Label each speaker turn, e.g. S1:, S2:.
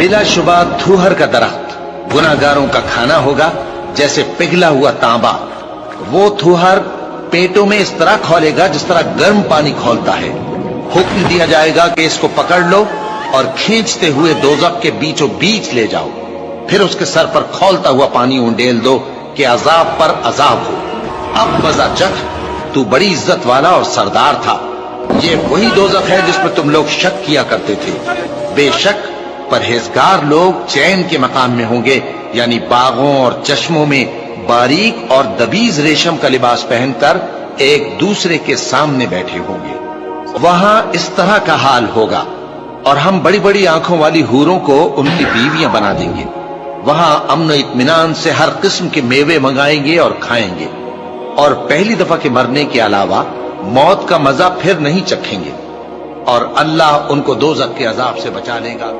S1: बिलाशुबा थूहर का दरख्त गुनाहगारों का खाना होगा, जैसे पिघला हुआ तांबा। वो थूहर पेटों में इस तरह खौलेगा जिस तरह गर्म पानी खौलता है। हुक्म दिया जाएगा कि इसको पकड़ लो और खींचते हुए दोजख के बीचों बीच ले जाओ, फिर उसके सर पर खौलता हुआ पानी उंडेल दो कि अजाब पर अजाब हो। अब मजा चख, तू बड़ी इज्जत वाला और सरदार था। ये वही दोजख है जिसमें तुम लोग शक किया करते थे। बेशक परहेजगार लोग चैन के मकाम में होंगे, यानी बागों और चश्मों में बारीक और दबीज रेशम का लिबास पहनकर एक दूसरे के सामने बैठे होंगे। वहां इस तरह का हाल होगा, और हम बड़ी बड़ी आंखों वाली हूरों को उनकी बीवियां बना देंगे। वहां अमन इत्मीनान से हर किस्म के मेवे मंगाएंगे और खाएंगे, और पहली दफा के मरने के अलावा मौत का मजा फिर नहीं चखेंगे, और अल्लाह उनको दोज़ख के अजाब से बचा लेगा।